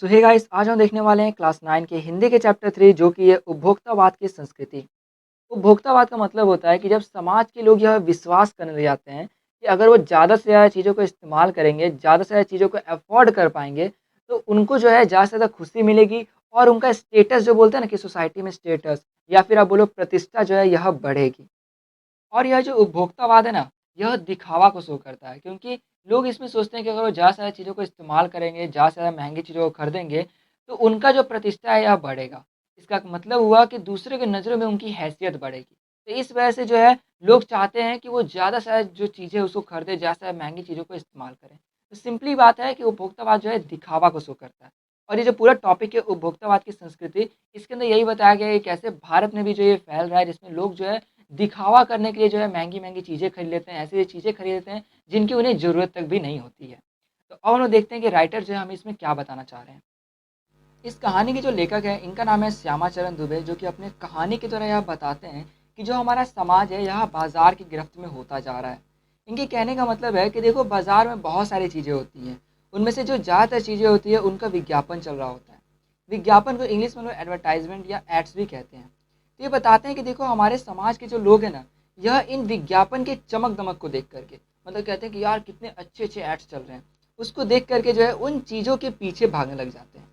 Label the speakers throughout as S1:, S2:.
S1: सो hey guys, आज हम देखने वाले हैं क्लास 9 के हिंदी के चैप्टर 3 जो कि है उपभोक्तावाद की संस्कृति। उपभोक्तावाद का मतलब होता है कि जब समाज के लोग यह विश्वास करने लग जाते हैं कि अगर वो ज़्यादा से ज़्यादा चीज़ों को इस्तेमाल करेंगे, ज़्यादा से ज़्यादा चीज़ों को अफ़ोर्ड कर पाएँगे, तो उनको जो है ज़्यादा से ज़्यादा खुशी मिलेगी और उनका स्टेटस जो बोलते हैं ना कि सोसाइटी में स्टेटस या फिर आप बोलो प्रतिष्ठा जो है यह बढ़ेगी। और यह जो उपभोक्तावाद है ना, यह दिखावा को शो करता है क्योंकि लोग इसमें सोचते हैं कि अगर वो ज़्यादा से ज़्यादा चीज़ों को इस्तेमाल करेंगे, ज़्यादा से ज़्यादा महँगी चीज़ों को खरीदेंगे, तो उनका जो प्रतिष्ठा है यह बढ़ेगा। इसका मतलब हुआ कि दूसरे की नज़रों में उनकी हैसियत बढ़ेगी। तो इस वजह से जो है लोग चाहते हैं कि वो ज़्यादा से ज़्यादा जो चीज़ें उसको खरीदें, ज़्यादा से ज़्यादा महँगी चीज़ों को इस्तेमाल करें। तो सिंपली बात है कि उपभोक्तावाद जो है दिखावा को शो करता है। और ये जो पूरा टॉपिक है उपभोक्तावाद की संस्कृति, इसके अंदर यही बताया गया है कि कैसे भारत में भी जो ये फैल रहा है जिसमें लोग जो है दिखावा करने के लिए जो है महँगी-महँगी चीज़ें खरीद लेते हैं, ऐसी चीज़ें खरीद लेते हैं जिनकी उन्हें ज़रूरत तक भी नहीं होती है। तो अब हम लोग देखते हैं कि राइटर जो है हमें इसमें क्या बताना चाह रहे हैं। इस कहानी के जो लेखक हैं इनका नाम है श्यामाचरण दुबे जो कि अपने कहानी की तरह यह बताते हैं कि जो हमारा समाज है यह बाज़ार की गिरफ्त में होता जा रहा है। इनके कहने का मतलब है कि देखो बाज़ार में बहुत सारी चीज़ें होती हैं, उनमें से जो ज़्यादातर चीज़ें होती है उनका विज्ञापन चल रहा होता है। विज्ञापन को इंग्लिश में लोग एडवर्टाइजमेंट या एड्स भी कहते हैं। तो ये बताते हैं कि देखो हमारे समाज के जो लोग हैं ना, यह इन विज्ञापन के चमक-दमक को देख कर के मतलब कहते हैं कि यार कितने अच्छे-अच्छे एड्स चल रहे हैं। उसको देख कर के जो है उन चीज़ों के पीछे भागने लग जाते हैं।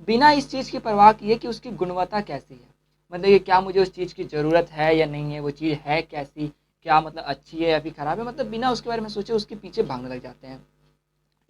S1: बिना इस चीज़ की परवाह किए कि उसकी गुणवत्ता कैसी है। मतलब ये क्या मुझे उस चीज़ की ज़रूरत है या नहीं है, वो चीज़ है कैसी, क्या मतलब अच्छी है या फिर खराब है, मतलब बिना उसके बारे में सोचे उसके पीछे भागने लग जाते हैं।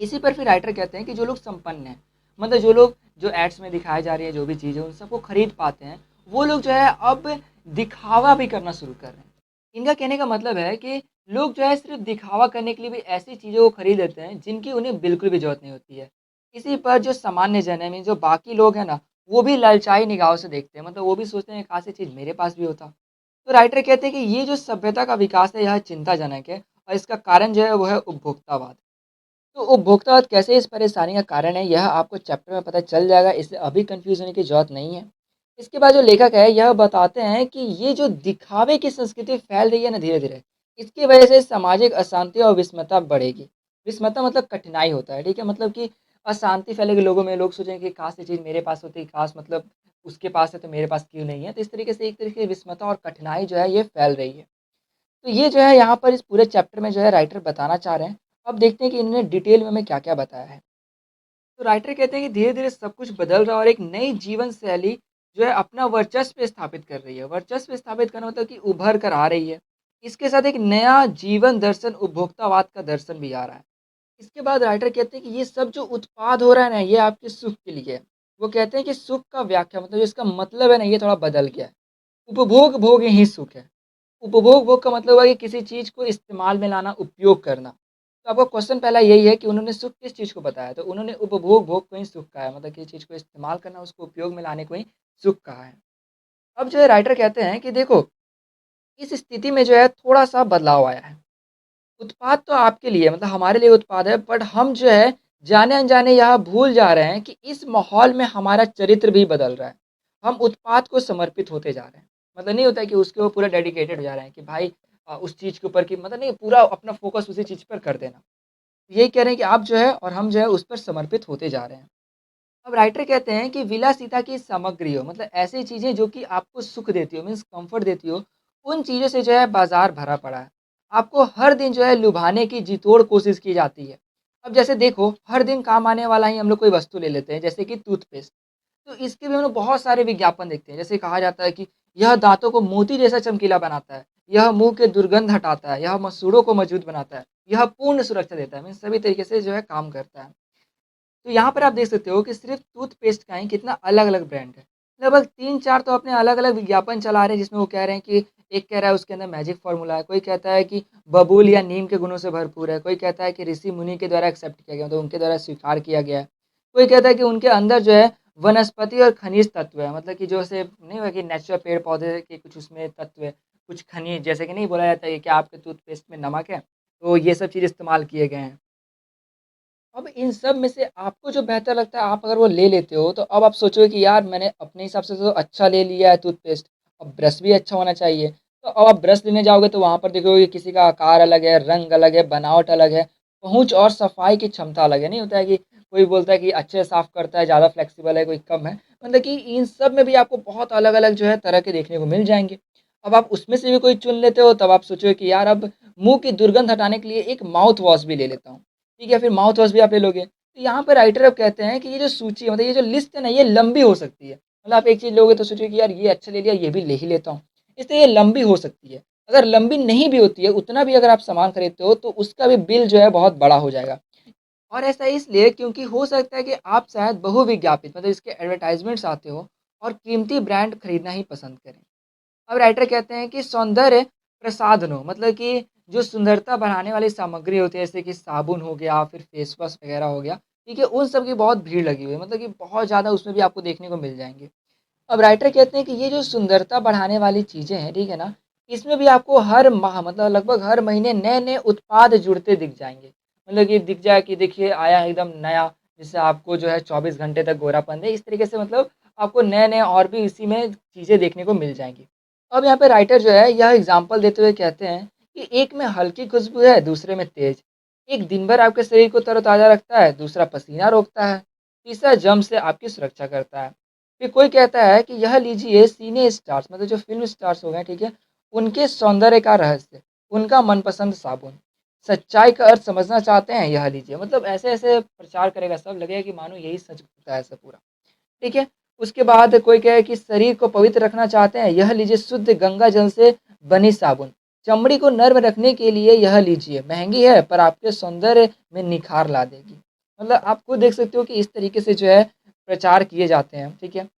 S1: इसी पर फिर राइटर कहते हैं कि जो लोग संपन्न हैं, मतलब जो लोग जो एड्स में दिखाई जा रही है जो भी चीज़ें उन सबको खरीद पाते हैं, वो लोग जो है अब दिखावा भी करना शुरू कर रहे हैं। इनका कहने का मतलब है कि लोग जो है सिर्फ दिखावा करने के लिए भी ऐसी चीज़ों को खरीद लेते हैं जिनकी उन्हें बिल्कुल भी ज़रूरत नहीं होती है। इसी पर जो सामान्य जन है मीन जो बाकी लोग हैं ना, वो भी ललचाई निगाहों से देखते हैं, मतलब वो भी सोचते हैं काश ये चीज़ मेरे पास भी होता। तो राइटर कहते हैं कि ये जो सभ्यता का विकास है यह चिंताजनक है और इसका कारण जो है वो है उपभोक्तावाद। तो उपभोक्तावाद कैसे इस परेशानी का कारण है, यह आपको चैप्टर में पता चल जाएगा, इसलिए अभी कन्फ्यूज़ होने की ज़रूरत नहीं है। इसके बाद जो लेखक है, यह बताते हैं कि ये जो दिखावे की संस्कृति फैल रही है ना धीरे-धीरे, इसकी वजह से सामाजिक अशांति और विषमता बढ़ेगी। विषमता मतलब कठिनाई होता है, ठीक है? मतलब कि अशांति फैलेगी लोगों में, लोग सोचेंगे कि काश ये चीज़ मेरे पास होती, काश मतलब उसके पास है तो मेरे पास क्यों नहीं है? तो इस तरीके से एक तरीके की विषमता और कठिनाई जो है, ये फैल रही है। तो ये जो है यहाँ पर इस पूरे चैप्टर में जो है राइटर बताना चाह रहे हैं। अब देखते हैं कि इन्होंने डिटेल में हमें क्या-क्या बताया है। तो राइटर कहते हैं कि धीरे-धीरे सब कुछ बदल रहा है और एक नई जीवन शैली जो है अपना वर्चस्व स्थापित कर रही है। वर्चस्व स्थापित करना मतलब कि उभर कर आ रही है। इसके साथ एक नया जीवन दर्शन उपभोक्तावाद का दर्शन भी आ रहा है। इसके बाद राइटर कहते हैं कि ये सब जो उत्पाद हो रहा है ना, ये आपके सुख के लिए है। वो कहते हैं कि सुख का व्याख्या मतलब इसका मतलब है ना, ये थोड़ा बदल गया है। उपभोग भोग ही सुख है। उपभोग भोग का मतलब हुआ कि किसी चीज़ को इस्तेमाल में लाना, उपयोग करना। तो आपका क्वेश्चन पहला यही है कि उन्होंने सुख किस चीज़ को बताया? तो उन्होंने उपभोग भोग को ही सुख कहा है, मतलब किसी चीज़ को इस्तेमाल करना, उसको उपयोग में लाने को ही सुख कहा है। अब जो है राइटर कहते हैं कि देखो, इस स्थिति में जो है थोड़ा-सा बदलाव आया है। उत्पाद तो आपके लिए मतलब हमारे लिए उत्पाद है, बट हम जो है जाने-अनजाने यह भूल जा रहे हैं कि इस माहौल में हमारा चरित्र भी बदल रहा है। हम उत्पाद को समर्पित होते जा रहे हैं। मतलब नहीं होता है कि उसके वो पूरा डेडिकेटेड हो जा रहे हैं कि भाई उस चीज़ के ऊपर कि मतलब नहीं पूरा अपना फ़ोकस उसी चीज़ पर कर देना। यही कह रहे हैं कि आप जो है और हम जो है उस पर समर्पित होते जा रहे हैं। अब राइटर कहते हैं कि विलासिता की सामग्री हो मतलब ऐसी चीज़ें जो कि आपको सुख देती हो मीन्स कम्फ़र्ट देती हो, उन चीज़ों से जो है बाज़ार भरा पड़ा है। आपको हर दिन जो है लुभाने की जी तोड़ कोशिश की जाती है। अब जैसे देखो, हर दिन काम आने वाला ही हम लोग कोई वस्तु ले लेते हैं, जैसे कि टूथपेस्ट। तो इसके भी हम लोग बहुत सारे विज्ञापन देखते हैं। जैसे कहा जाता है कि यह दाँतों को मोती जैसा चमकीला बनाता है, यह मुँह के दुर्गंध हटाता है, यह मसूड़ों को मजबूत बनाता है, यह पूर्ण सुरक्षा देता है। मीन्स सभी तरीके से जो है काम करता है। तो यहाँ पर आप देख सकते हो कि सिर्फ़ टूथपेस्ट का ही कितना अलग-अलग ब्रांड है। लगभग 3-4 तो अपने अलग-अलग विज्ञापन चला रहे हैं जिसमें वो कह रहे हैं कि एक कह रहा है उसके अंदर मैजिक फ़ॉर्मूला है, कोई कहता है कि बबूल या नीम के गुणों से भरपूर है, कोई कहता है कि ऋषि-मुनि के द्वारा एक्सेप्ट किया गया मतलब उनके द्वारा स्वीकार किया गया है। कोई कहता है कि उनके अंदर जो है वनस्पति और खनिज तत्व है, मतलब कि जो ऐसे नहीं हुआ कि नेचुरल पेड़-पौधे के कुछ उसमें तत्व है, कुछ खनिज जैसे कि नहीं बोला जाता है कि क्या आपके टूथपेस्ट में नमक है, तो ये सब चीज़ इस्तेमाल किए गए हैं। अब इन सब में से आपको जो बेहतर लगता है आप अगर वो ले लेते हो, तो अब आप सोचोगे कि यार मैंने अपने हिसाब से तो अच्छा ले लिया है टूथपेस्ट, अब ब्रश भी अच्छा होना चाहिए। तो अब आप ब्रश लेने जाओगे तो वहाँ पर देखोगे कि किसी का आकार अलग है, रंग अलग है, बनावट अलग है, पहुँच और सफाई की क्षमता अलग है। नहीं होता है कि कोई बोलता है कि अच्छे से साफ़ करता है, ज़्यादा फ्लेक्सिबल है, कोई कम है। मतलब कि इन सब में भी आपको बहुत अलग-अलग जो है तरह के देखने को मिल जाएँगे। अब आप उसमें से भी कोई चुन लेते हो, तब आप सोचोगे कि यार अब मुँह की दुर्गंध हटाने के लिए एक माउथ वॉश भी ले लेता हूँ। ठीक है, फिर माउथ वॉश भी आप ले लोगे। तो यहाँ पे राइटर अब कहते हैं कि ये जो सूची है मतलब ये जो लिस्ट है ना, ये लंबी हो सकती है। मतलब आप एक चीज़ लोगे तो सोचोगे कि यार ये अच्छा ले लिया, ये भी ले ही लेता हूँ। इसलिए ये लंबी हो सकती है। अगर लंबी नहीं भी होती है, उतना भी अगर आप सामान खरीदते हो, तो उसका भी बिल जो है बहुत बड़ा हो जाएगा। और ऐसा इसलिए क्योंकि हो सकता है कि आप शायद बहुविज्ञापित मतलब इसके एडवर्टाइज़मेंट्स आते हो और कीमती ब्रांड खरीदना ही पसंद करें। अब राइटर कहते हैं कि सौंदर्य प्रसाधनों मतलब कि जो सुंदरता बढ़ाने वाली सामग्री होती है जैसे कि साबुन हो गया, फिर फेस वॉश वगैरह हो गया, ठीक है? उन सब की बहुत भीड़ लगी हुई है मतलब कि बहुत ज़्यादा उसमें भी आपको देखने को मिल जाएँगे। अब राइटर कहते हैं कि ये जो सुंदरता बढ़ाने वाली चीज़ें हैं, ठीक है ना? इसमें भी आपको हर माह मतलब लगभग हर महीने नए-नए उत्पाद जुड़ते दिख जाएँगे। मतलब कि दिख जाए कि देखिए आया है एकदम नया, जिससे आपको जो है 24 घंटे तक गोरापन दे। इस तरीके से मतलब आपको नए-नए और भी इसी में चीज़ें देखने को मिल जाएँगी। अब यहाँ पे राइटर जो है यह एग्ज़ाम्पल देते हुए कहते हैं कि एक में हल्की खुशबू है, दूसरे में तेज़। एक दिन भर आपके शरीर को तरोताज़ा रखता है, दूसरा पसीना रोकता है, तीसरा जर्म से आपकी सुरक्षा करता है। फिर कोई कहता है कि यह लीजिए सिने स्टार्स मतलब जो फ़िल्म स्टार्स हो गए, ठीक है? उनके सौंदर्य का रहस्य, उनका मनपसंद साबुन। सच्चाई का अर्थ समझना चाहते हैं, यह लीजिए। मतलब ऐसे-ऐसे प्रचार करेगा सब, लगेगा कि मानो यही सच होता है ऐसा पूरा। ठीक है? उसके बाद कोई कहे कि शरीर को पवित्र रखना चाहते हैं, यह लीजिए शुद्ध गंगा जल से बनी साबुन। चमड़ी को नर्म रखने के लिए यह लीजिए, महँगी है पर आपके सौंदर्य में निखार ला देगी। मतलब आप खुद देख सकते हो कि इस तरीके से जो है प्रचार किए जाते हैं, ठीक है?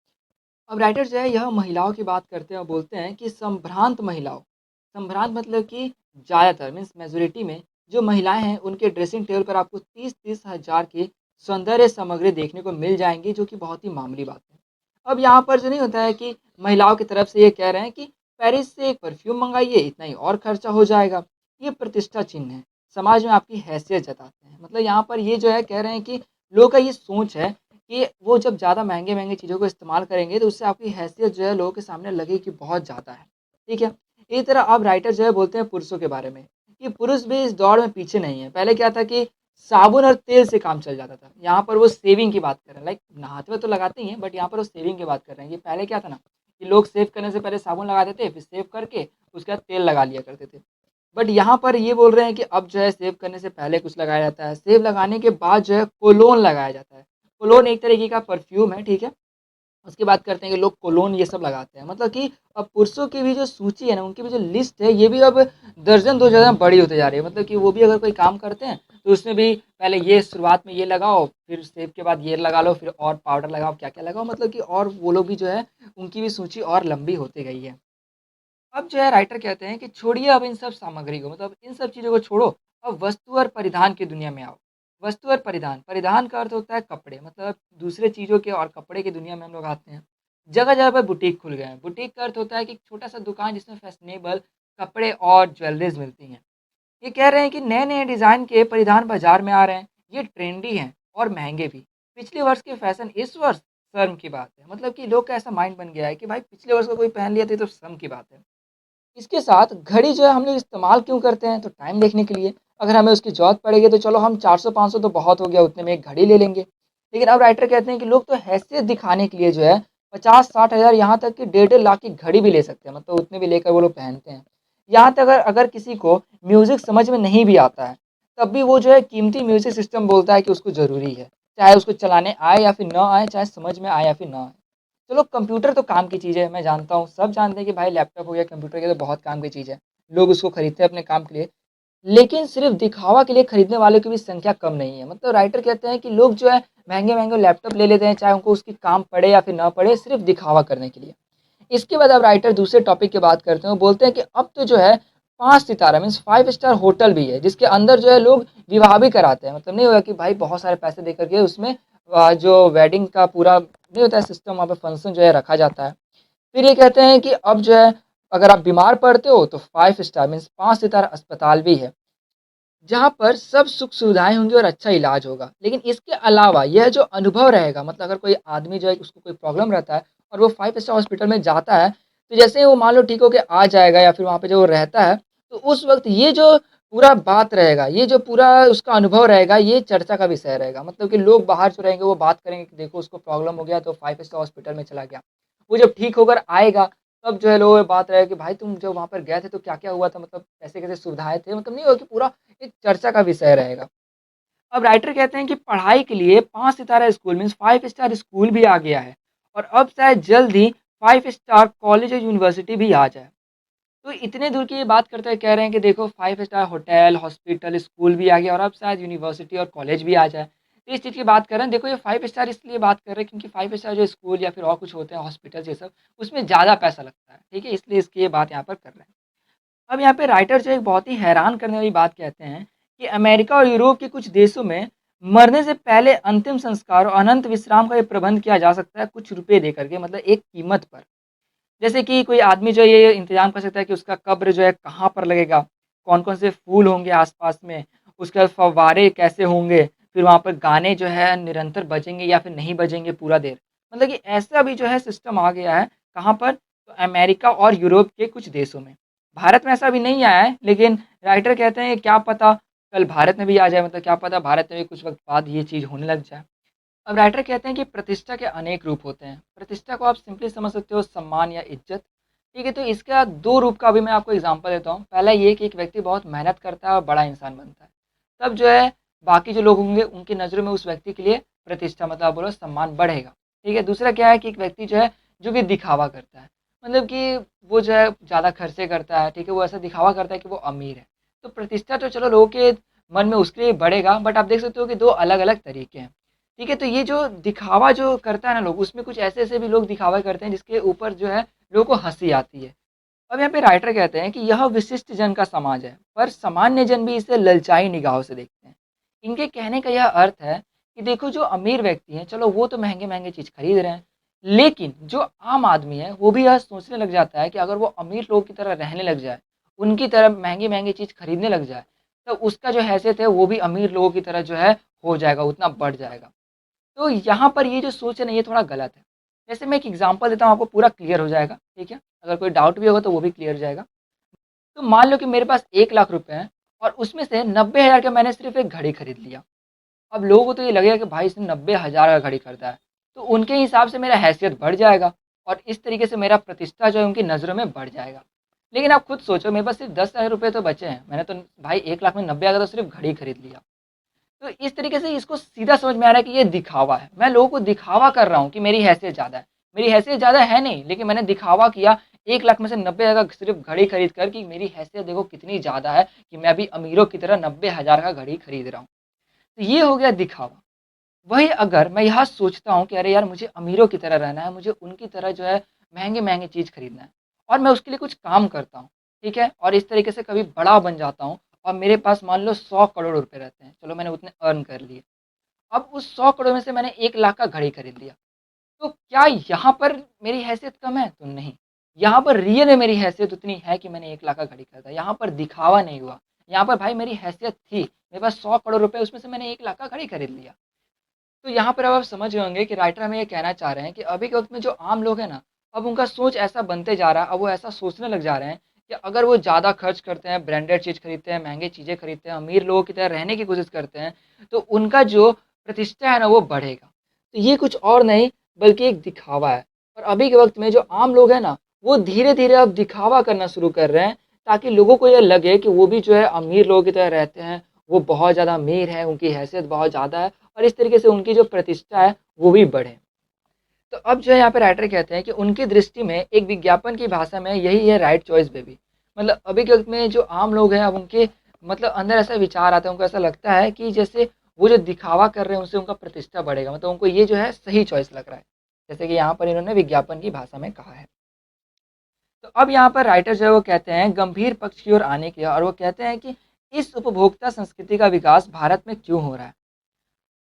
S1: अब राइटर जो है यह महिलाओं की बात करते हैं और बोलते हैं कि संभ्रांत महिलाओं, संभ्रांत मतलब कि ज़्यादातर मीन्स मेजोरिटी में जो महिलाएं हैं उनके ड्रेसिंग टेबल पर आपको 30-30 हज़ार की सौंदर्य सामग्री देखने को मिल जाएंगी जो कि बहुत ही मामूली बात है। अब यहाँ पर जो नहीं होता है कि महिलाओं की तरफ से ये कह रहे हैं कि पेरिस से एक परफ्यूम मंगाइए इतना ही और खर्चा हो जाएगा। ये प्रतिष्ठा चिन्ह है, समाज में आपकी हैसियत जताते हैं। मतलब यहाँ पर ये जो है कह रहे हैं कि लोगों का ये सोच है कि वो जब ज़्यादा महँगे-महँगे चीज़ों को इस्तेमाल करेंगे तो उससे आपकी हैसियत जो है लोगों के सामने लगेगी कि बहुत ज़्यादा है। ठीक है? इसी तरह अब राइटर जो है बोलते हैं पुरुषों के बारे में कि पुरुष भी इस दौड़ में पीछे नहीं है। पहले क्या था कि साबुन और तेल से काम चल जाता था। यहाँ पर वो सेविंग की बात कर रहे हैं। लाइक नहाते हुए तो लगाते ही हैं बट यहाँ पर वो सेविंग की बात कर रहे हैं। ये पहले क्या था ना कि लोग शेव करने से पहले साबुन लगाते थे, फिर शेव करके उसके बाद तेल लगा लिया करते थे। बट यहाँ पर ये बोल रहे हैं कि अब जो है शेव करने से पहले कुछ लगाया जाता है। शेव लगाने के बाद जो है कोलोन लगाया जाता है। कोलोन एक तरीके का परफ्यूम है, ठीक है? उसकी बात करते हैं कि लोग कोलोन ये सब लगाते हैं। मतलब कि अब पुरुषों की भी जो सूची है ना, उनकी भी जो लिस्ट है, ये भी अब दर्जन 2 दर्जन बड़ी होती जा रही है। मतलब कि वो भी अगर कोई काम करते हैं, तो उसमें भी पहले ये शुरुआत में ये लगाओ, फिर शेव के बाद ये लगा लो, फिर और पाउडर लगाओ, क्या-क्या लगाओ मतलब कि और वो लोग भी जो है, उनकी भी सूची और लंबी होती गई है। अब जो है राइटर कहते हैं कि छोड़िए अब इन सब सामग्री को मतलब इन सब चीज़ों को छोड़ो, अब वस्तु और परिधान की दुनिया में आओ। वस्तु और परिधान, परिधान का अर्थ होता है कपड़े मतलब दूसरे चीज़ों के और कपड़े की दुनिया में हम लोग आते हैं। जगह-जगह पर बुटीक खुल गए हैं। बुटीक का अर्थ होता है कि एक छोटा-सा दुकान जिसमें फैशनेबल कपड़े और ज्वेलरीज़ मिलती हैं। ये कह रहे हैं कि नए-नए डिज़ाइन के परिधान बाज़ार में आ रहे हैं। ये ट्रेंडी हैं और महँगे भी। पिछले वर्ष के फैशन इस वर्ष शर्म की बात है। मतलब कि लोग का ऐसा माइंड बन गया है कि भाई पिछले वर्ष का कोई पहन लिया था ये तो शर्म की बात है। इसके साथ घड़ी जो है हम लोग इस्तेमाल क्यों करते हैं? तो टाइम देखने के लिए। अगर हमें उसकी ज़रूरत पड़ेगी तो चलो हम 400-500 तो बहुत हो गया, उतने में एक घड़ी ले लेंगे। लेकिन अब राइटर कहते हैं कि लोग तो हैसियत दिखाने के लिए जो है 50-60 हज़ार यहाँ तक कि डेढ़-डेढ़ लाख की घड़ी भी ले सकते हैं। मतलब उतने भी लेकर वो लोग पहनते हैं। यहाँ तक अगर अगर किसी को म्यूज़िक समझ में नहीं भी आता है, तब भी वो जो है कीमती म्यूज़िक सिस्टम बोलता है कि उसको ज़रूरी है। चाहे उसको चलाने आए या फिर ना आए, चाहे समझ में आए या फिर ना आए। चलो कंप्यूटर तो काम की चीज़ है, मैं जानता हूँ, सब जानते हैं कि भाई लैपटॉप हो गया, कंप्यूटर ये तो बहुत काम की चीज़ है। लोग उसको खरीदते हैं अपने काम के लिए, लेकिन सिर्फ़ दिखावा के लिए खरीदने वालों की भी संख्या कम नहीं है। मतलब राइटर कहते हैं कि लोग जो है महँगे-महँगे लैपटॉप ले लेते हैं, चाहे उनको उसकी काम पड़े या फिर ना पड़े, सिर्फ़ दिखावा करने के लिए। इसके बाद अब राइटर दूसरे टॉपिक की बात करते हैं, वो बोलते हैं कि अब तो जो है 5 सितारा मीन्स 5 स्टार होटल भी है, जिसके अंदर जो है लोग विवाह भी कराते हैं। मतलब नहीं होगा कि भाई बहुत सारे पैसे देकर के उसमें जो वेडिंग का पूरा नहीं होता है सिस्टम, वहाँ पे फंक्शन जो है रखा जाता है। फिर ये कहते हैं कि अब जो है अगर आप बीमार पड़ते हो तो 5 स्टार मीन्स 5 सितारा अस्पताल भी है। जहाँ पर सब सुख-सुविधाएँ होंगी और अच्छा इलाज होगा। लेकिन इसके अलावा यह जो अनुभव रहेगा मतलब अगर कोई आदमी जो है उसको कोई प्रॉब्लम रहता है और वो 5 स्टार हॉस्पिटल में जाता है, तो जैसे ही वो मान लो ठीक होके आ जाएगा या फिर वहाँ पे जो वो रहता है, तो उस वक़्त ये जो पूरा बात रहेगा, ये जो पूरा उसका अनुभव रहेगा, ये चर्चा का विषय रहेगा। मतलब कि लोग बाहर जो रहेंगे वो बात करेंगे कि देखो उसको प्रॉब्लम हो गया तो 5 स्टार हॉस्पिटल में चला गया। वो जब ठीक होकर आएगा, तब जो है लोगों में बात रहेगा कि भाई तुम जब वहाँ पर गए थे तो क्या-क्या हुआ था? मतलब कैसे-कैसे सुविधाएँ थे? मतलब नहीं होगा कि पूरा एक चर्चा का विषय रहेगा। अब राइटर कहते हैं कि पढ़ाई के लिए 5 सितारा स्कूल मीन्स 5 स्टार स्कूल भी आ गया है और अब शायद जल्द ही 5 स्टार कॉलेज और यूनिवर्सिटी भी आ जाए। तो इतने दूर की ये बात करते हुए कह रहे हैं कि देखो 5 स्टार होटल, हॉस्पिटल, स्कूल भी आ गया और अब शायद यूनिवर्सिटी और कॉलेज भी आ जाए। तो इस चीज़ की बात कर रहे हैं। देखो ये 5 स्टार इसलिए बात कर रहे हैं क्योंकि 5 स्टार जो स्कूल या फिर और कुछ होते हैं हॉस्पिटल्स ये सब, उसमें ज़्यादा पैसा लगता है, ठीक है? इसलिए इसकी ये बात यहाँ पर कर रहे हैं। अब यहाँ पे राइटर जो एक बहुत ही हैरान करने वाली बात कहते हैं कि अमेरिका और यूरोप के कुछ देशों में मरने से पहले अंतिम संस्कार और अनंत विश्राम का ये प्रबंध किया जा सकता है कुछ रुपए दे करके मतलब एक कीमत पर। जैसे कि कोई आदमी जो है ये इंतज़ाम कर सकता है कि उसका कब्र जो है कहाँ पर लगेगा, कौन-कौन से फूल होंगे आस-पास में, उसके बाद फव्वारे कैसे होंगे, फिर वहाँ पर गाने जो है निरंतर बजेंगे या फिर नहीं बजेंगे पूरा देर। मतलब कि ऐसा भी जो है सिस्टम आ गया है, कहाँ पर? तो अमेरिका और यूरोप के कुछ देशों में। भारत में ऐसा अभी नहीं आया है, लेकिन राइटर कहते हैं क्या पता कल भारत में भी आ जाए, मतलब क्या पता भारत में भी कुछ वक़्त बाद ये चीज़ होने लग जाए। अब राइटर कहते हैं कि प्रतिष्ठा के अनेक रूप होते हैं। प्रतिष्ठा को आप सिंपली समझ सकते हो सम्मान या इज्जत। ठीक है, तो इसका 2 रूप का अभी मैं आपको एग्ज़ाम्पल देता हूँ। पहला ये कि एक व्यक्ति बहुत मेहनत करता है और बड़ा इंसान बनता है। तब जो है बाकी जो लोग होंगे उनकी नज़रों में उस व्यक्ति के लिए प्रतिष्ठा मतलब आप बोलो सम्मान बढ़ेगा। ठीक है, दूसरा क्या है कि एक व्यक्ति जो है जो कि दिखावा करता है। मतलब कि वो जो है ज़्यादा खर्चे करता है, ठीक है, वो ऐसा दिखावा करता है कि वो अमीर है। तो प्रतिष्ठा तो चलो लोगों के मन में उसके लिए बढ़ेगा, बट आप देख सकते हो कि 2 अलग-अलग तरीके हैं। ठीक है, तो ये जो दिखावा जो करता है ना लोग, उसमें कुछ ऐसे-ऐसे भी लोग दिखावा करते हैं जिसके ऊपर जो है लोगों को हँसी आती है। अब यहाँ पे राइटर कहते हैं कि यह विशिष्ट जन का समाज है, पर सामान्य जन भी इसे ललचाई निगाहों से देखते हैं। इनके कहने का यह अर्थ है कि देखो जो अमीर व्यक्ति हैं, चलो वो तो महँगे-महँगे चीज़ खरीद रहे हैं, लेकिन जो आम आदमी है, वो भी यह सोचने लग जाता है कि अगर वो अमीर लोग की तरह रहने लग जाए, उनकी तरह महँगी-महँगी चीज़ खरीदने लग जाए, तो उसका जो हैसियत है वो भी अमीर लोगों की तरह जो है हो जाएगा, उतना बढ़ जाएगा। तो यहाँ पर ये जो सोच है ना, ये थोड़ा गलत है। जैसे मैं एक एग्ज़ाम्पल देता हूँ, आपको पूरा क्लियर हो जाएगा, ठीक है? अगर कोई डाउट भी होगा तो वो भी क्लियर हो जाएगा। तो मान लो कि मेरे पास 1 लाख रुपए हैं और उसमें से 90,000 का मैंने सिर्फ़ एक घड़ी खरीद लिया। अब लोगों को तो ये लगेगा कि भाई इसने 90,000 का घड़ी खरीदा है, तो उनके हिसाब से मेरा हैसियत बढ़ जाएगा और इस तरीके से मेरा प्रतिष्ठा जो है उनकी नज़रों में बढ़ जाएगा। लेकिन आप खुद सोचो मेरे पास सिर्फ़ 10,000 रुपए तो बचे हैं, मैंने तो भाई 1 लाख में 90,000 का तो सिर्फ़ घड़ी खरीद लिया। तो इस तरीके से इसको सीधा समझ में आ रहा है कि ये दिखावा है। मैं लोगों को दिखावा कर रहा हूँ कि मेरी हैसियत ज़्यादा है। मेरी हैसियत ज़्यादा है नहीं, लेकिन मैंने दिखावा किया 1 लाख में से 90,000 का सिर्फ़ घड़ी खरीद कर कि मेरी हैसियत देखो कितनी ज़्यादा है कि मैं अभी अमीरों की तरह 90,000 का घड़ी खरीद रहा हूँ। तो ये हो गया दिखावा। वही अगर मैं यह सोचता हूँ कि अरे यार मुझे अमीरों की तरह रहना है, मुझे उनकी तरह जो है महँगे-महँगे चीज़ खरीदना है और मैं उसके लिए कुछ काम करता हूँ, ठीक है? और इस तरीके से कभी बड़ा बन जाता हूँ और मेरे पास मान लो 100 करोड़ रुपए रहते हैं, चलो मैंने उतने अर्न कर लिए। अब उस 100 करोड़ में से मैंने 1 लाख का घड़ी खरीद लिया, तो क्या यहाँ पर मेरी हैसियत कम है? तो नहीं। यहाँ पर रियल में मेरी हैसियत उतनी है कि मैंने 1 लाख का घड़ी खरीदा, यहाँ पर दिखावा नहीं हुआ। यहाँ पर भाई मेरी हैसियत थी, मेरे पास 100 करोड़ रुपए उसमें से मैंने 1 लाख का घड़ी खरीद लिया। तो यहाँ पर अब आप समझ रहे होंगे कि राइटर हमें ये कहना चाह रहे हैं कि अभी के वक़्त में जो आम लोग हैं ना, अब उनका सोच ऐसा बनते जा रहा है, अब वो ऐसा सोचने लग जा रहे हैं कि अगर वो ज़्यादा खर्च करते हैं, ब्रांडेड चीज़ खरीदते हैं, महँगी चीज़ें खरीदते हैं, अमीर लोगों की तरह रहने की कोशिश करते हैं, तो उनका जो प्रतिष्ठा है ना, वो बढ़ेगा। तो ये कुछ और नहीं बल्कि एक दिखावा है और अभी के वक़्त में जो आम लोग हैं ना, वो धीरे-धीरे अब दिखावा करना शुरू कर रहे हैं, ताकि लोगों को ये लगे कि वो भी जो है अमीर लोगों की तरह रहते हैं, वो बहुत ज़्यादा अमीर हैं, उनकी हैसियत बहुत ज़्यादा है और इस तरीके से उनकी जो प्रतिष्ठा है, वो भी बढ़े। तो अब जो है यहाँ पे राइटर कहते हैं कि उनकी दृष्टि में एक विज्ञापन की भाषा में यही है राइट चॉइस बेबी। मतलब अभी के वक़्त में जो आम लोग हैं अब उनके मतलब अंदर ऐसा विचार आता है, उनको ऐसा लगता है कि जैसे वो जो दिखावा कर रहे हैं उनसे उनका प्रतिष्ठा बढ़ेगा। मतलब उनको ये जो है सही चॉइस लग रहा है। जैसे कि यहाँ पर इन्होंने विज्ञापन की भाषा में कहा है। तो अब यहाँ पर राइटर जो है वो कहते हैं गंभीर पक्ष की ओर आने की और वो कहते हैं कि इस उपभोक्ता संस्कृति का विकास भारत में क्यों हो रहा है?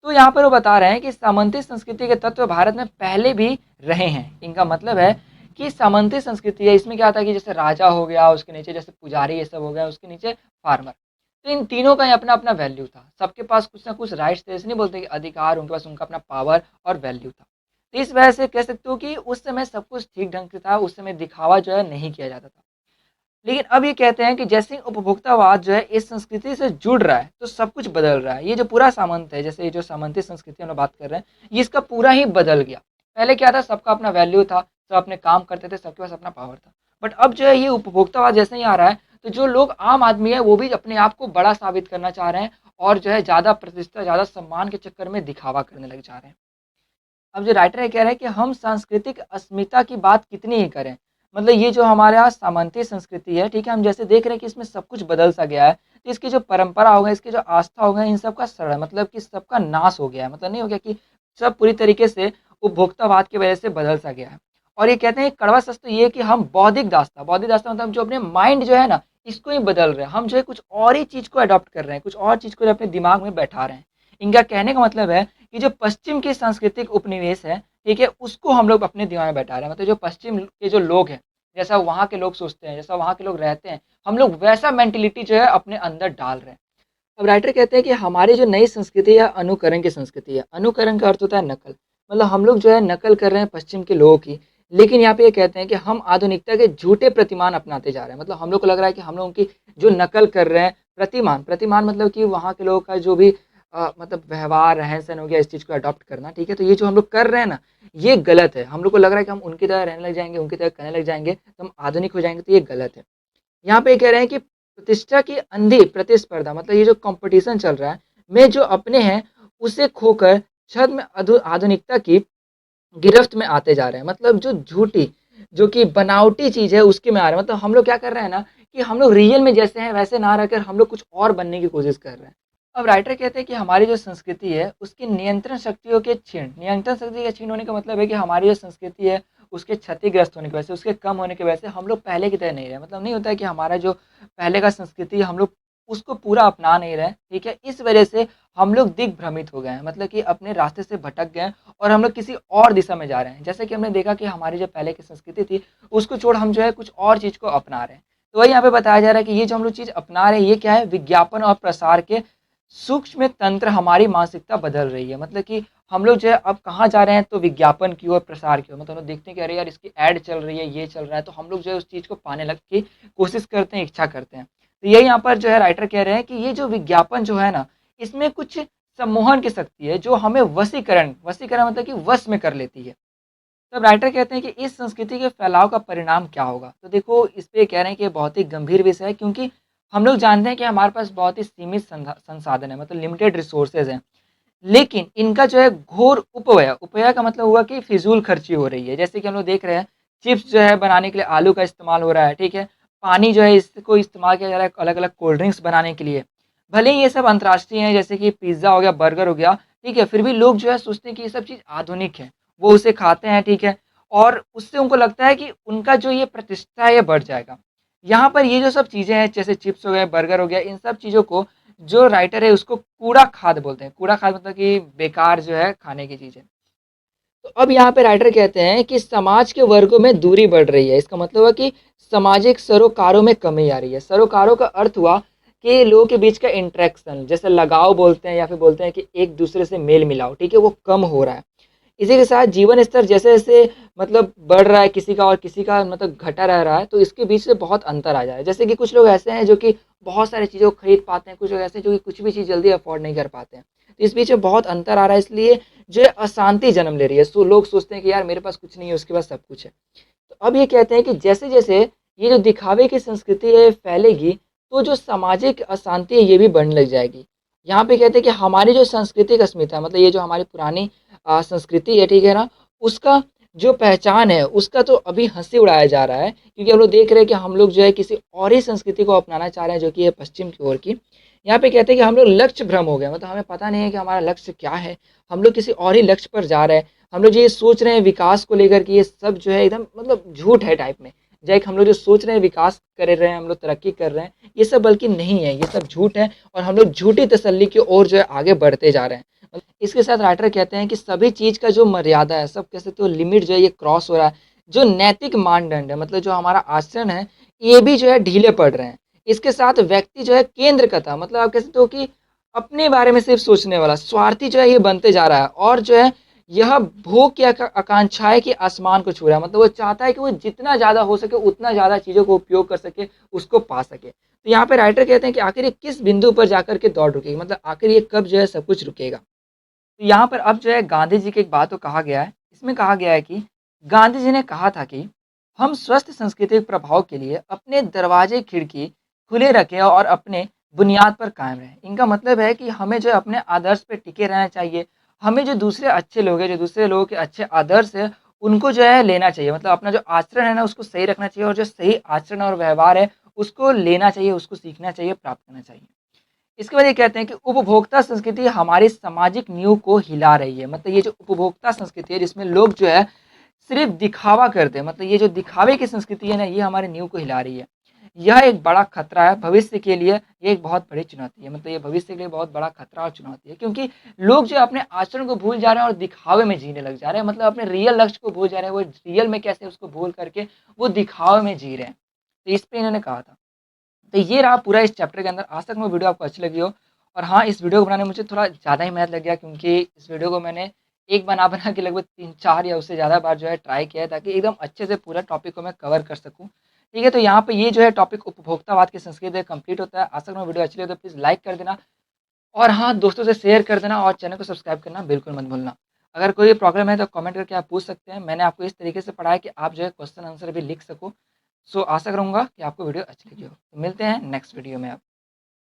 S1: तो यहाँ पर वो बता रहे हैं कि सामंती संस्कृति के तत्व भारत में पहले भी रहे हैं। इनका मतलब है कि सामंती संस्कृति है, इसमें क्या होता है कि जैसे राजा हो गया, उसके नीचे जैसे पुजारी ये सब हो गया, उसके नीचे फार्मर। तो इन तीनों का ही अपना-अपना वैल्यू था। सबके पास कुछ ना कुछ राइट्स थे, ऐसे नहीं बोलते कि अधिकार, उनके पास उनका अपना पावर और वैल्यू था। तो इस वजह से कह सकते हो कि उस समय सब कुछ ठीक ढंग से था, उस समय दिखावा जो है नहीं किया जाता था। लेकिन अब ये कहते हैं कि जैसे ही उपभोक्तावाद जो है इस संस्कृति से जुड़ रहा है, तो सब कुछ बदल रहा है। ये जो पूरा सामंत है, जैसे ये जो सामंती संस्कृति हम लोग बात कर रहे हैं, ये इसका पूरा ही बदल गया। पहले क्या था, सबका अपना वैल्यू था, सब अपने काम करते थे, सबके पास अपना पावर था। बट अब जो है ये उपभोक्तावाद जैसे ही आ रहा है, तो जो लोग आम आदमी है, वो भी अपने आप को बड़ा साबित करना चाह रहे हैं और जो है ज़्यादा प्रतिष्ठा, ज़्यादा सम्मान के चक्कर में दिखावा करने लग जा रहे हैं। अब जो राइटर है कह रहे हैं कि हम सांस्कृतिक अस्मिता की बात कितनी ही करें, मतलब ये जो हमारे यहाँ सामंती संस्कृति है, ठीक है, हम जैसे देख रहे हैं कि इसमें सब कुछ बदल सा गया है, तो इसकी जो परंपरा हो गया, इसकी जो आस्था हो गया, इन सब का सड़ मतलब कि सबका नाश हो गया है, मतलब नहीं हो गया कि सब पूरी तरीके से उपभोक्तावाद की वजह से बदल सा गया है। और ये कहते हैं कड़वा सच तो ये है कि हम बौद्धिक दास्ता मतलब जो अपने माइंड जो है ना, इसको ही बदल रहे हैं, हम जो है कुछ और ही चीज़ को अडॉप्ट कर रहे हैं, कुछ और चीज़ को जो अपने दिमाग में बैठा रहे हैं। इनका कहने का मतलब है कि जो पश्चिम की सांस्कृतिक उपनिवेश है, ठीक है, उसको हम लोग अपने दिमाग में बैठा रहे हैं, मतलब जो पश्चिम के जो लोग हैं, जैसा वहाँ के लोग सोचते हैं, जैसा वहाँ के लोग रहते हैं, हम लोग वैसा मेंटेलिटी जो है अपने अंदर डाल रहे हैं। अब राइटर कहते हैं कि हमारी जो नई संस्कृति है अनुकरण की संस्कृति है। अनुकरण का अर्थ होता है नकल, मतलब हम लोग जो है नकल कर रहे हैं पश्चिम के लोगों की। लेकिन यहाँ पे ये कहते हैं कि हम आधुनिकता के झूठे प्रतिमान अपनाते जा रहे हैं, मतलब हम लोग को लग रहा है कि हम लोगों की जो नकल कर रहे हैं, प्रतिमान प्रतिमान मतलब कि वहाँ के लोगों का जो भी मतलब व्यवहार रहन सहन हो गया, इस चीज़ को अडॉप्ट करना, ठीक है, तो ये जो हम लोग कर रहे हैं ना, ये गलत है। हम लोग को लग रहा है कि हम उनकी तरह रहने लग जाएंगे, उनकी तरह करने लग जाएंगे, तो हम आधुनिक हो जाएंगे, तो ये गलत है। यहाँ पे कह रहे हैं कि प्रतिष्ठा की अंधी प्रतिस्पर्धा, मतलब ये जो कंपटीशन चल रहा है, में जो अपने हैं उसे खोकर छद्म आधुनिकता की गिरफ्त में आते जा रहे हैं, मतलब जो झूठी, जो कि बनावटी चीज़ है उसके में आ रहे हैं। मतलब हम लोग क्या कर रहे हैं ना, कि हम लोग रियल में जैसे हैं वैसे ना रहकर हम लोग कुछ और बनने की कोशिश कर रहे हैं। अब राइटर कहते हैं कि हमारी जो संस्कृति है उसकी नियंत्रण शक्तियों के क्षीण, नियंत्रण शक्ति के क्षीण होने का मतलब है कि हमारी जो संस्कृति है उसके क्षतिग्रस्त होने की वजह से, उसके कम होने की वजह से हम लोग पहले की तरह नहीं रहे। मतलब नहीं होता है कि हमारा जो पहले का संस्कृति है हम लोग उसको पूरा अपना नहीं रहे, ठीक है, इस वजह से हम लोग दिग्भ्रमित हो गए हैं, मतलब कि अपने रास्ते से भटक गए हैं और हम लोग किसी और दिशा में जा रहे हैं। जैसे कि हमने देखा कि हमारी जो पहले की संस्कृति थी उसको छोड़ हम जो है कुछ और चीज़ को अपना रहे हैं। तो वही यहाँ पे बताया जा रहा है कि ये जो हम लोग चीज़ अपना रहे हैं ये क्या है, विज्ञापन और प्रसार के सूक्ष्म तंत्र हमारी मानसिकता बदल रही है। मतलब कि हम लोग जो है अब कहाँ जा रहे हैं, तो विज्ञापन की ओर, प्रसार की ओर, मतलब हम लोग देखते हैं कि अरे यार इसकी ऐड चल रही है, ये चल रहा है, तो हम लोग जो है उस चीज़ को पाने लग की कोशिश करते हैं, इच्छा करते हैं। तो यही यहाँ पर जो है राइटर कह रहे हैं कि ये जो विज्ञापन जो है ना, इसमें कुछ सम्मोहन की शक्ति है जो हमें वशीकरण, वशीकरण मतलब कि वश में कर लेती है। तब राइटर कहते हैं कि इस संस्कृति के फैलाव का परिणाम क्या होगा? तो देखो इस पे कह रहे हैं कि ये बहुत ही गंभीर विषय है, क्योंकि हम लोग जानते हैं कि हमारे पास बहुत ही सीमित संसाधन है, मतलब लिमिटेड रिसोर्सेज हैं। लेकिन इनका जो है घोर उपव्यय, उपव्यय का मतलब हुआ कि फिजूल खर्ची हो रही है। जैसे कि हम लोग देख रहे हैं चिप्स जो है बनाने के लिए आलू का इस्तेमाल हो रहा है, ठीक है, पानी जो है इसको इस्तेमाल किया जा रहा है अलग अलग कोल्ड ड्रिंक्स बनाने के लिए। भले ही ये सब अंतर्राष्ट्रीय हैं, जैसे कि पिज्ज़ा हो गया, बर्गर हो गया, ठीक है, फिर भी लोग जो है सोचते हैं कि ये सब चीज़ आधुनिक है, वो उसे खाते हैं, ठीक है, और उससे उनको लगता है कि उनका जो ये प्रतिष्ठा है ये बढ़ जाएगा। यहाँ पर ये जो सब चीज़ें हैं जैसे चिप्स हो गए, बर्गर हो गया, इन सब चीज़ों को जो राइटर है उसको कूड़ा खाद बोलते हैं। कूड़ा खाद मतलब कि बेकार जो है खाने की चीज़ें। तो अब यहाँ पे राइटर कहते हैं कि समाज के वर्गों में दूरी बढ़ रही है। इसका मतलब है कि सामाजिक सरोकारों में कमी आ रही है। सरोकारों का अर्थ हुआ कि लोगों के बीच का इंटरेक्शन, जैसे लगाव बोलते हैं या फिर बोलते हैं कि एक दूसरे से मेल मिलाओ, ठीक है, वो कम हो रहा है। इसी के साथ जीवन स्तर जैसे-जैसे मतलब बढ़ रहा है किसी का और किसी का मतलब घटा रह रहा है, तो इसके बीच से बहुत अंतर आ जाए। जैसे कि कुछ लोग ऐसे हैं जो कि बहुत सारी चीज़ों को खरीद पाते हैं, कुछ लोग ऐसे हैं जो कि कुछ भी चीज़ जल्दी अफ़ोर्ड नहीं कर पाते हैं। तो इस बीच में बहुत अंतर आ रहा है, इसलिए जो है अशांति जन्म ले रही है। सो लोग सोचते हैं कि यार मेरे पास कुछ नहीं है, उसके पास सब कुछ है। तो अब ये कहते हैं कि जैसे-जैसे ये जो दिखावे की संस्कृति है फैलेगी, तो जो सामाजिक अशांति है ये भी बढ़ने लग जाएगी। यहाँ पे कहते हैं कि हमारी जो सांस्कृतिक अस्मिता, मतलब ये जो हमारी पुरानी संस्कृति है, ठीक है ना, उसका जो पहचान है उसका तो अभी हँसी उड़ाया जा रहा है, क्योंकि हम लोग देख रहे हैं कि हम लोग जो है किसी और ही संस्कृति को अपनाना चाह रहे हैं जो कि है पश्चिम की ओर की। यहाँ पे कहते हैं कि हम लोग लक्ष्य भ्रम हो गए, मतलब हमें पता नहीं है कि हमारा लक्ष्य क्या है, हम लोग किसी और ही लक्ष्य पर जा रहे हैं। हम लोग ये सोच रहे हैं विकास को लेकर कि ये सब जो है एकदम मतलब झूठ है टाइप में। जो एक हम लोग जो सोच रहे हैं विकास कर रहे हैं, हम लोग तरक्की कर रहे हैं, ये सब बल्कि नहीं है, ये सब झूठ है और हम लोग झूठी तसल्ली की ओर जो है आगे बढ़ते जा रहे हैं। इसके साथ राइटर कहते हैं कि सभी चीज़ का जो मर्यादा है, सब कह सकते हो लिमिट जो है ये क्रॉस हो रहा है। जो नैतिक मानदंड है, मतलब जो हमारा आचरण है, ये भी जो है ढीले पड़ रहे हैं। इसके साथ व्यक्ति जो है केंद्र का था, मतलब आप कह सकते हो कि अपने बारे में सिर्फ सोचने वाला, स्वार्थी जो है ये बनते जा रहा है और जो है यह भोग की आकांक्षा है कि आसमान को छू रहा है, मतलब वो चाहता है कि वो जितना ज़्यादा हो सके उतना ज़्यादा चीज़ों को उपयोग कर सके, उसको पा सके। तो यहाँ पे राइटर कहते हैं कि आखिर ये किस बिंदु पर जाकर के दौड़ रुकेगी, मतलब आखिर ये कब जो है सब कुछ रुकेगा। तो यहाँ पर अब जो है गांधी जी की एक बात को कहा गया है, इसमें कहा गया है कि गांधी जी ने कहा था कि हम स्वस्थ सांस्कृतिक प्रभाव के लिए अपने दरवाजे खिड़की खुले रखें और अपने बुनियाद पर कायम रहें। इनका मतलब है कि हमें जो है अपने आदर्श पे टिके रहना चाहिए। हमें जो दूसरे अच्छे लोग हैं, जो दूसरे लोगों के अच्छे आदर्श है, उनको जो है लेना चाहिए। मतलब अपना जो आचरण है ना, उसको सही रखना चाहिए और जो सही आचरण और व्यवहार है, उसको लेना चाहिए, उसको सीखना चाहिए, प्राप्त करना चाहिए। इसके बाद ये कहते हैं कि उपभोक्ता संस्कृति हमारी सामाजिक नींव को हिला रही है। मतलब ये जो उपभोक्ता संस्कृति है, जिसमें लोग जो है सिर्फ दिखावा करते हैं, मतलब ये जो दिखावे की संस्कृति है ना, ये हमारे नींव को हिला रही है। यह एक बड़ा खतरा है भविष्य के लिए, ये एक बहुत बड़ी चुनौती है। मतलब ये भविष्य के लिए बहुत बड़ा खतरा और चुनौती है, क्योंकि लोग जो है अपने आचरण को भूल जा रहे हैं और दिखावे में जीने लग जा रहे हैं। मतलब अपने रियल लक्ष्य को भूल जा रहे हैं, वो रियल में कैसे उसको भूल करके वो दिखावे में जी रहे हैं। तो इस पे इन्होंने कहा था। तो ये रहा पूरा इस चैप्टर के अंदर। आज तक मैं वीडियो आपको अच्छी लगी हो। और हाँ, इस वीडियो को बनाने में मुझे थोड़ा ज़्यादा ही मेहनत लग गया, क्योंकि इस वीडियो को मैंने एक बना के लगभग 3-4 या उससे ज़्यादा बार जो है ट्राई किया है, ताकि एकदम अच्छे से पूरा टॉपिक को मैं कवर कर सकूँ। ठीक है, तो यहाँ पे ये जो है टॉपिक उपभोक्तावाद की संस्कृति कंप्लीट होता है। आशा करूँ वीडियो अच्छी लगी तो प्लीज़ लाइक कर देना और हाँ, दोस्तों से शेयर कर देना और चैनल को सब्सक्राइब करना बिल्कुल मत भूलना। अगर कोई प्रॉब्लम है तो कमेंट करके आप पूछ सकते हैं। मैंने आपको इस तरीके से पढ़ाया कि आप जो है क्वेश्चन आंसर भी लिख सको। सो आशा करूँगा कि आपको वीडियो अच्छी लगी हो। तो मिलते हैं नेक्स्ट वीडियो में।